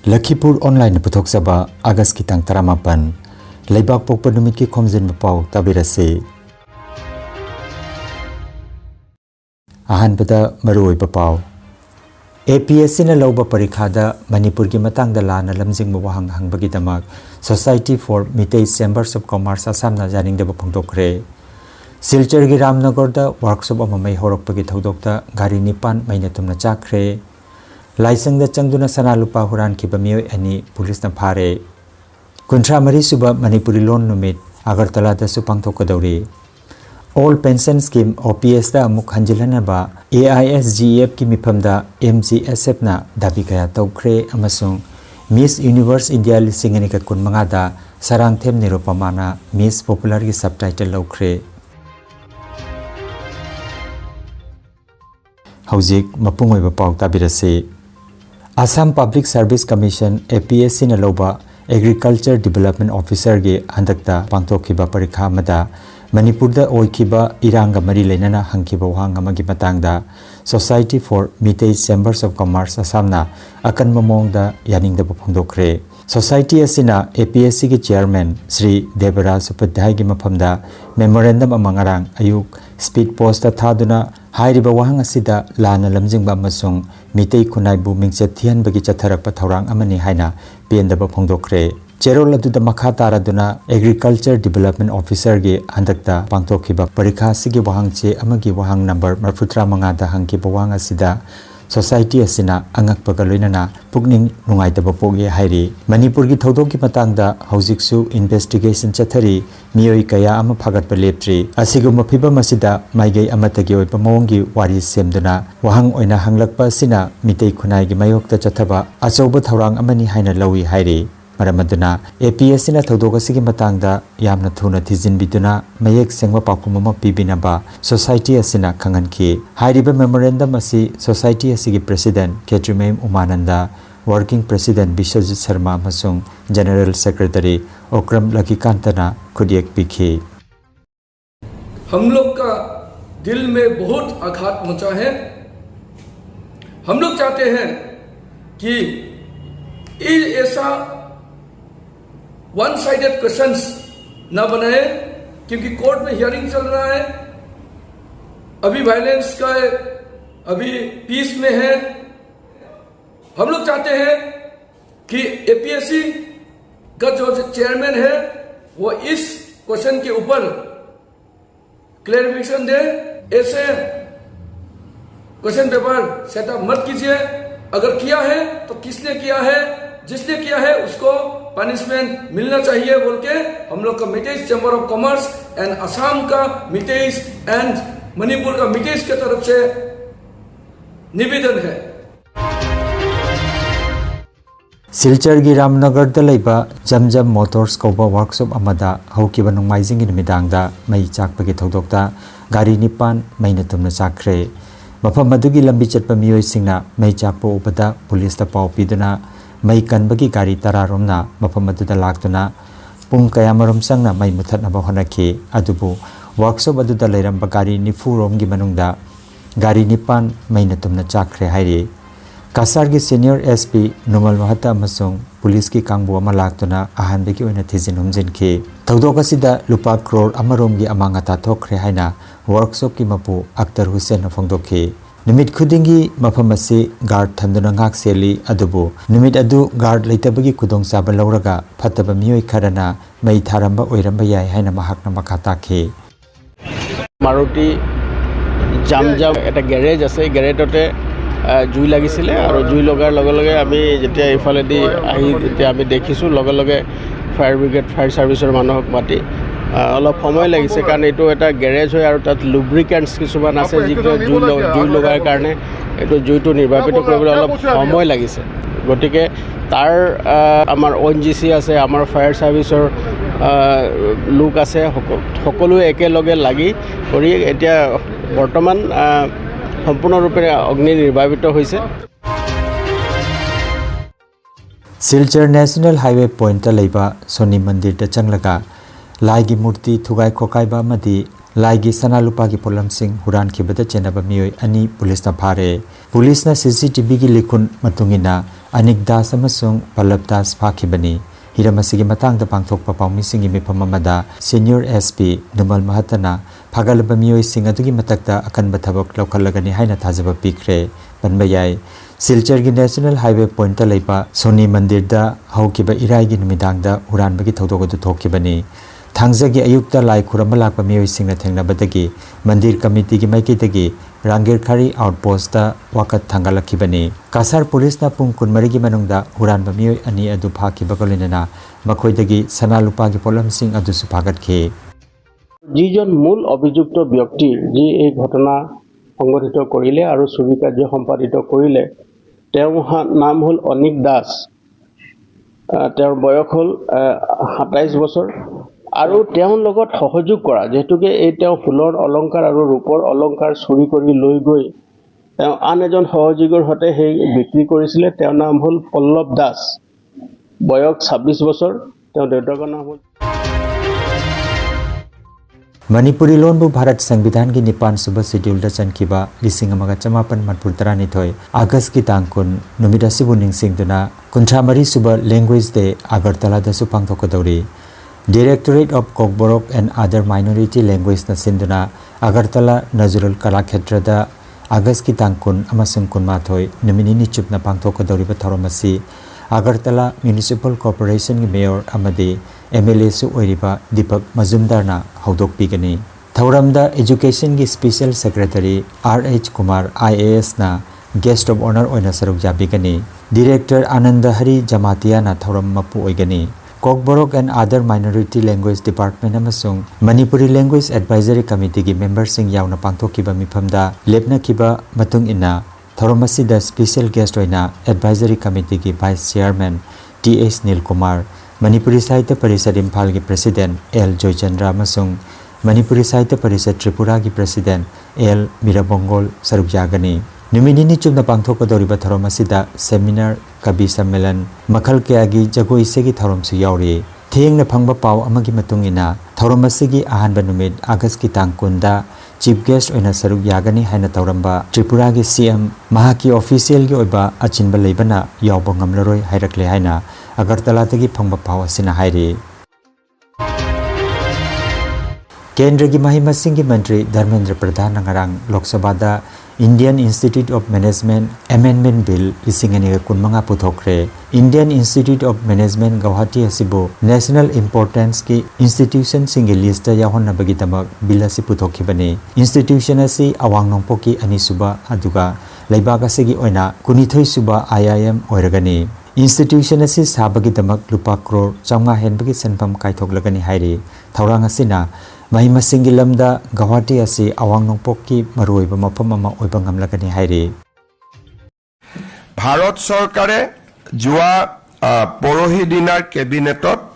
Lakhipuronline Manipuri August kitang taramapan Laibak pokpa numit ki Khomjinba Pao tabirase Ahanbada maruoiba Pao APSC na lauba parikhada Manipur ki matangda lana lamjingba wahang hangbagi damak Society for Mitei Chambers of Commerce Assam na janingdaba phongdokre Silchar gi Ramnagar da workshop amamai horokpagi thodokta gari nipan maina tumna chakre Laisang da changduna sana lupa huran ki bamiyo ani pulis na phare Kuntra mari suba Manipuri loan numit Agartala da supang thokadauri All pension scheme OPS da amuk hanjilana ba AISGF ki mifamda MGSF na dabi kaya tawkre amasung Miss Universe India lisingani ka kun mga da sarang them nirupamana Miss Popular ki subtitle lawkre Haujik mapungoy ba pao tabirase Assam Public Service Commission APSC na loba Agriculture Development Officer ge handakta pangtokhiba parikha amada Manipur da oikhiba iranga mari leinana hangkiba wahang amagi matangda Society for Mitei Chambers of Commerce Assamna akan mamong da yaningdaba phongdokre Society asina APSC ge chairman Sri Debaraj Upadhyay gi mafamda memorandum amangarang ayuk speed post ta thaduna hairiba wahang asida lana lamjingba amasung Mitei khunaibu mingchet thianbagi chatharakpa thorang amani haina pendaba phongdokre Cherol aduda makha taraduna Agriculture Development Officer ge handakta pangtokhiba parikha sigi wahangche amagi wahang number 35 da hangkiba wahang asida Society asina angakpaga loinana pukning nungaitaba poge hairi Manipur gi thodok ki matangda haujiksu investigation chathari miyoi kaya ama phagatpa leptri asiguma phiba masida maigei amatagi oipa mawongi wari semduna wahang oina hanglakpa asina mitei khunai gi mayokta chathaba achauba thorang amani haina lawi hairi Maramaduna APSC na thodok asigi matangda yamna thuna thijinbiduna mayek sengwa pakum ama pibinaba Society asina khanganki hairiba memorandum asi Society asigi President Ketrimem Umananda Working President Bishajit Sharma amasung General Secretary Okram Lakikantana खुदियक पिखे हम लोग का दिल में बहुत आघात मचा है हम लोग चाहते हैं कि ऐसा वन साइडेड क्वेश्चंस ना बनाए क्योंकि कोर्ट में हियरिंग चल रहा है अभी वायलेंस का अभी पीस में है हम लोग चाहते हैं कि एपीएससी का जो चेयरमैन है वो इस क्वेश्चन के ऊपर क्लैरिफिकेशन दे ऐसे क्वेश्चन पेपर सेटअप मत कीजिए अगर किया है तो किसने किया है जिसने किया है उसको पनिशमेंट मिलना चाहिए बोल के हम लोग का Meiteis chamber of commerce and Assam का मितेइस एंड मणिपुर का मितेइस के तरफ से निवेदन है Silchar gi Ramnagar da leiba Jamjam Motors koba workshop amada haukiba nungmaijing gi midangda mai chakpagi thodokta gari nipan maina tumna chakre mafam adugi lambi chatpa miyoi singna mai chakpo upada police ta pau piduna mai kanbagi gari tararomna mafam aduda laktuna pung kayamarom sangna mai muthatna ba honaki adubu workshop aduda leiramba gari nifu rom gi manungda gari nipan maina tumna chakre hairi Kasar ki senior SP Numal Mahata amasung police ki kangbu ama laktuna ahanbe ki oina thijin humjin ki thodok asida lupa crore amarom gi amanga ta thokre haina workshop ki mapu Akhtar Hussain na phongdokhi nimit khudingi mafam asi guard thamduna ngak seli adubu nimit adu guard leitabagi kudong saba lauraga phataba miyoi kharana mai tharamba oiramba yai haina mahakna makata khi Maruti Jamjam eta garage ase garage জুই লাগিছিলে আৰু জুই লগাৰ লগে লগে আমি যেতিয়া ইফালেদি আহি যেতিয়া আমি দেখিছোঁ লগে লগে ফায়াৰ ব্ৰিগেড ফায়াৰ সাৰ্ভিসৰ মানুহক মাতি অলপ সময় লাগিছে কাৰণ এইটো এটা গ্যাৰেজ হয় আৰু তাত লুব্ৰিকেন্টছ কিছুমান আছে যিটো জুই লগাৰ কাৰণে এইটো জুইটো নিৰ্বাপিত কৰিবলৈ অলপ সময় লাগিছে গতিকে তাৰ আমাৰ ONGC আছে আমাৰ ফায়াৰ সাৰ্ভিসৰ লোক আছে সকলোৱে একেলগে লাগি কৰি এতিয়া বৰ্তমান সম্পূৰ্ণৰূপে অগ্নি নিৰ্বাপিত হৈছে Silchar National Highway Point ta leiba Soni Mandir ta changlaga lai gi murti thugai khokai ba madi लाइगी सना लुपा की पोलमसिंग हुरान खिबदा चेनबा मियोय अनि पुलिसना फारे पुलिसना सीसीटीवी की लिखुन मतुंगिना अनिक दास अमसुंग पल्लभ दास फाखिबनी हिरमसिगी मतंगदा पांगथोकपा पाउमिसिंगी मिफम अमदा सीनियर एसपी नुमल महतना फागलबा मियोय सिंग अदुगी मतकता अकनबा थबक लौखलगनी हाइना थाजबा पिखरे बनबा याय सिलचर की नेशनल हाईवे पॉइंट लेपा सोनी मंदिर दा हौकिबा इराई की नुमिदांगदा हुरानबगी थौदोक अदु थोकिबनी थांगजगी अयुक्ता लाई खुरम लाकपा मियोय सिंगना थेंगनाबदगी मंदिर कमिटी की माइकेदगी रांगेरखारी आउटपोस्ट वाकत थांगलखिबनी कासार पुलिस ना पुंग कुनमरी की मनुंगदा हुरानबा मियोय अनि अदु फाखिबगलिनना मखोयदगी सना लुपा की पोलमसिंग अदु सुफागतखे যিজন মূল অভিযুক্ত ব্যক্তি যি এই ঘটনা সংঘটিত কৰিলে আৰু চুৰি কাৰ্য সম্পাদিত কৰিলে তেওঁৰ নাম হ'ল অনিক দাস তেওঁৰ বয়স হ'ল 27 বছৰ আৰু তেওঁৰ লগত সহযোগ কৰা যেহেতুকে এই তেওঁ ফুলৰ অলংকাৰ আৰু ৰূপৰ অলংকাৰ চুৰি কৰি লৈ গৈ তেওঁ আন এজন সহযোগীৰ সৈতে সেই বিক্ৰী কৰিছিলে তেওঁৰ নাম হ'ল পল্লভ দাস বয়স 26 বছৰ তেওঁৰ দেউতাকৰ নাম হ'ল मणिपुरी लोनबु भारत संविधान की निपान सुबह शेड्यूल चनखिबा लिसिंग अमगा चमापन मनपुर तरानिथोय अगस्त की तांकुन नुमिदासिबु निंगसिंगदुना कुंथ्रामरी सुबह लैंग्वेज डे अगरतला दसु पांगथोकदौरी directorate of Kokborok and other minority language न सिंधुना अगरतला नजरुल कलाक्षेत्र दा अगस्त की तांकुन अमसुंग कुनमाथोय नुमिनिनि चुपना पांगथोकदौरीबा थौरमसी अगरतला म्युनिसिपल कॉर्पोरेशन की मेयर अमदे MLA सु ओइरिबा दीपक मजुमदारना हौदोकपिगनी थौरमदा एजुकेशन की special secretary RH Kumar IAS ना गेस्ट ऑफ ऑनर ओइना सरुक जाबिगनी डायरेक्टर आनंद हरि जमातिया ना थौरम मपु ओइगनी Kokborok and other minority language department अमसुंग मणिपुरी लैंग्वेज एडवाइजरी कमिटी की मेंबर सिंग यावना पांगथोकिबा मिफमदा लेपनाकिबा मतुंग इना थौरमसिदा स्पेशल गेस्ट ओइना एडवाइजरी कमिटी की वाइस चेयरमैन TH नील कुमार मणिपुरी साहित्य परिषद इम्फाल की प्रेसिडेंट L जयचंद्र मसुंग मणिपुरी साहित्य परिषद त्रिपुरा की प्रेसिडेंट L मीराबोंगोल सरुक जागनी नुमिनिनि चुबना पांगथोकदौरिबा थौरम असिदा सेमिनार कवि सम्मेलन मखल कयागी जगोई सेगी थौरमसु यावरी थेंगना फंगबा पाव अमगी मतुंगिना थौरम असिगी अहानबा नुमित अगस्त की तांगकुंदा चीफ गेस्ट ओइना सरुक यागनी हाइना तौरम्बा त्रिपुरा की CM महाकी ऑफिशियल की ओइबा अचिनबा लेबना यावबा ngamlaroi हाइरकले हाइना अगरतला तगी फंगबा पाव असिना हाइरे केंद्र की महिला मसिंग की मंत्री धर्मेंद्र प्रधान नंगरांग लोकसभा दा Indian institute of management amendment bill लिसिंगनी कुनमंगा पुथोखरे Indian institute of management Guwahati असिबो नेशनल इंपोर्टेंस की इंस्टीट्यूशन सिंग लिस्ट याहोनबगी तमक बिल असि पुथोखिबने इंस्टीट्यूशन असि अवांग नोंपो की अनिसुबा अदुगा लैबाक असिगी ओइना कुनिथोय सुबा IIM ओइरगनी इंस्टीट्यूशन असि साबगी तमक लुपा करोड़ 500 हेनबगी सनफम काइथोकलगनी हाइरे थौरांग असिना महिमा सिंगी लमदा गुवाहाटी असी अवांग नोंपोक की मरुइबा मफम अमा ओइबा ngamlagani हाइरे भारत सरकारे जुआ परहि दिनार कैबिनेटत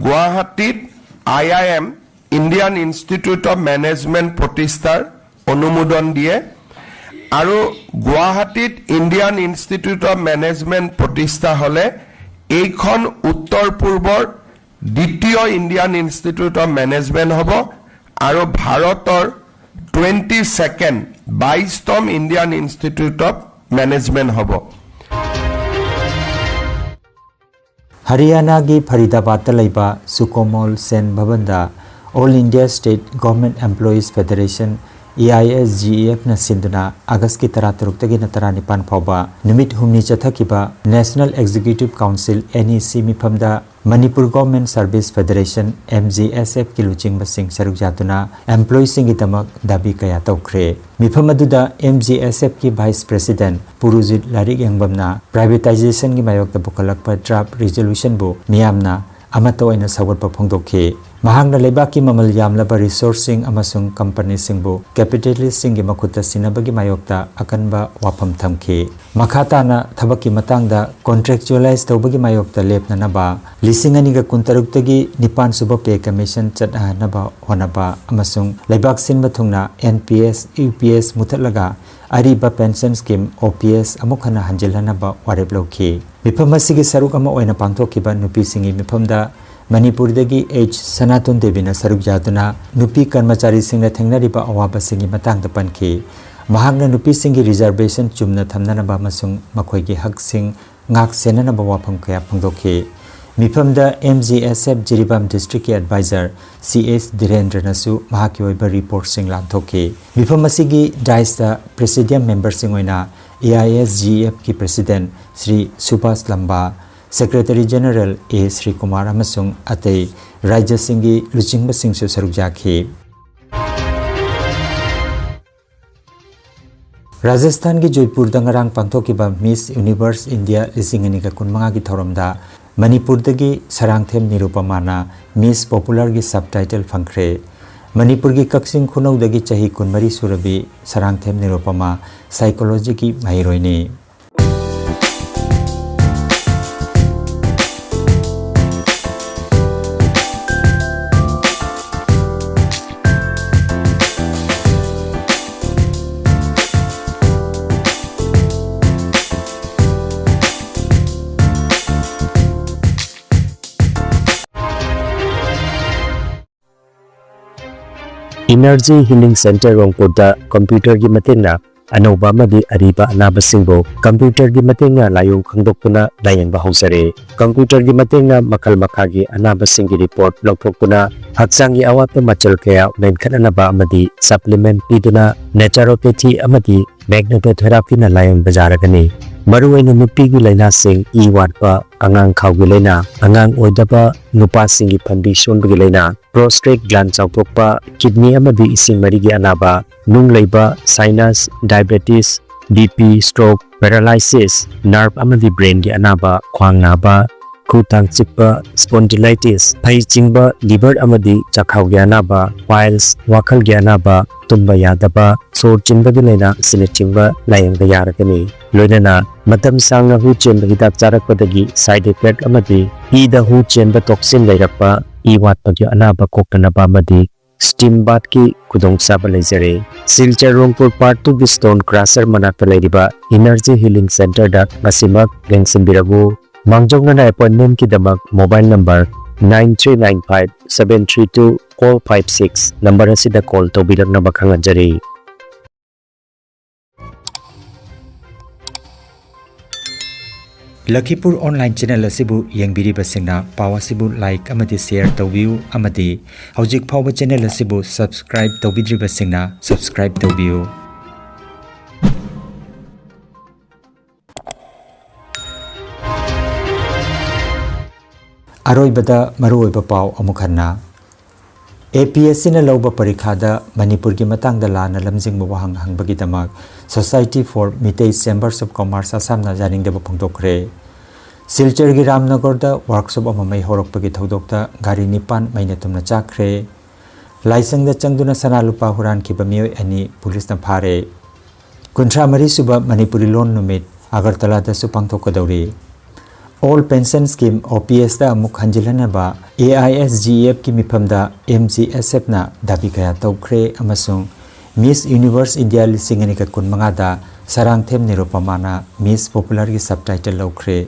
गुवाहाटीत IIM Indian institute of management प्रतिष्ठार अनुमोदन दिए आरो गुवाहाटीत इंडियन इंस्टीट्यूट ऑफ मैनेजमेंट प्रतिष्ठा हले एखन उत्तर पूर्वर द्वितीय इंडियन इंस्टीट्यूट ऑफ मैनेजमेंट हबो आरो भारतर 22nd Indian institute of management हबो हरियाणा की फरीदाबाद लैबा सुकोमल सेन भवनदा all India state government employees federation EISGEF न सिंधुना अगस्त की 13 फाउबा नुमित हुमनी चथकिबा नेशनल एग्जीक्यूटिव काउंसिल NEC मिफमदा Manipur government service federation MGSF की लुचिंग सिंग सरुक जातुना एम्प्लॉय सिंग की तमक दाबी कया तौखरे मिफम अदुदा MGSF की वाइस प्रेसिडेंट पुरुजित लारिक यंगबमना प्राइवेटाइजेशन की मायोक बुकलक पर ड्राफ्ट रिजोल्यूशन बु मियामना अमत ओइना सवरप फोंदोखे महांगना लेबाकी ममल यामलबा रिसोर्सिंग अमसुंग कंपनी सिंगबु कैपिटलिस्ट सिंगी मखुता सिनबगी मायोक्ता अकनबा वाफम थमखे मखाताना थबकी मतंगदा कॉन्ट्रैक्चुअलाइज तौबगी मायोक्ता लेपननबा लिसिंग अनिगा कुंतरुक्तगी निपान सुब पे कमीशन चटहानबा होनबा अमसुंग लेबाक सिनबा थुंगना NPS UPS मुथलगा अरिबा पेंशन स्कीम OPS अमुखना हंजिलहनबा वारेब लौखी मिफम असिगी सरुक अमा ओइना पांथोखिबा नुपी सिंगी मिफमदा Manipurdagi H Sanatun Devina Saruk Yaduna Nupi Karmachari Singh Thengnariba Awaba Singi Matang the Panki Mahagna Nupi Singi Reservation Chumna Thamnanaba Masung Makoigi Hak Singh Ngak Senanaba Wapam Kaya Pangdoki Mifamda MGSF Jiribam District Advisor CS Dhirendra Nasu Mahakioiba Report Singh Lantoki Mifamasigi Daista Presidium Member Singoina AISGF Ki President Sri Subhas Lamba Secretary General A. Sri Kumar Amasung Atei Raja Singhi Luchingba Singsu Sarukjaki Rajasthan ki Jaipur dangarang pangthokiba Miss Universe India lisingani ka kunmanga ki thoramda Manipur dagi sarangthem nirupamana Miss Popular ki subtitle phangkhre Manipur ki kaksing khunau dagi chahi kunmari surabi sarangthem nirupama psychology ki mahiroini Energy Healing Center Rongpurda Computer gi matenga anoba madi ariba anaba singbo computer gi matenga layong khangdokpuna layang bahusare computer gi matenga makal makagi anaba singi report lokthokpuna haksangi awat machal kaya menkhanaba amadi supplement piduna naturopathy amadi magnetotherapy na layang bajaragani maruwaina nupi gi laina sing I watpa angang khawgi laina angang oidaba nupa singi phambi sonbgi laina prostate gland chawthokpa kidney amadi ising marigi anaba nung leiba sinus diabetes BP stroke paralysis nerve amadi brain gi anaba khwang naba khutang chikpa spondylitis phai chingba liver amadi chakhau gi anaba piles wakhal gi anaba tumba yadaba sor chinba gi laina sine chingba layang da yarakani loinana matam sangna hu chenba hidak charakpadagi side effect amadi I da hu chenba toxin leirakpa I watpa gi anaba koktanaba amadi steam bath ki kudong saba leizare Silchar Rongpur Part 2 Stone Crusher manakta leiriba Energy Healing Center da ngasimak lengsimbiragu mangjongna appointment ki damak mobile number 9395-732-456 number asida call tawbiragna bakhanganjari Lakhipur online channel asibu yengbiri basingna pawa sibu like amadi share tawbiu amadi hojik phawa channel asibu subscribe tawbidri basingna subscribe tawbiu Aroibada maruoiba paw amukhanna APSC na lawba parikhada Manipur ki matangda lana lamjingba wahang hangbagi damak Society for Meitei Chambers of Commerce Assam na janingdeba phongdokre Silchar gi Ramnagar da workshop amamai horokpagi thodokta gari nipan maina tumna chakre laisang da changduna sana lupa huran khiba mioi ani police na phare kunthra mari suba Manipuri loan numit Agartala da su pangthokadori All Pension Scheme OPS da amuk hanjilanaba AISGF ki mifamda MGSF na dabi kaya tawkhre amasung Miss Universe India lisingani ka kunmanga da sarangthem nirupamana Miss Popular ki subtitle lawkhre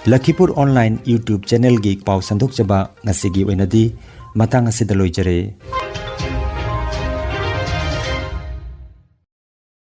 Lakhipur online YouTube channel gi paw sandok chaba ngasigi oinadi matang asida loijare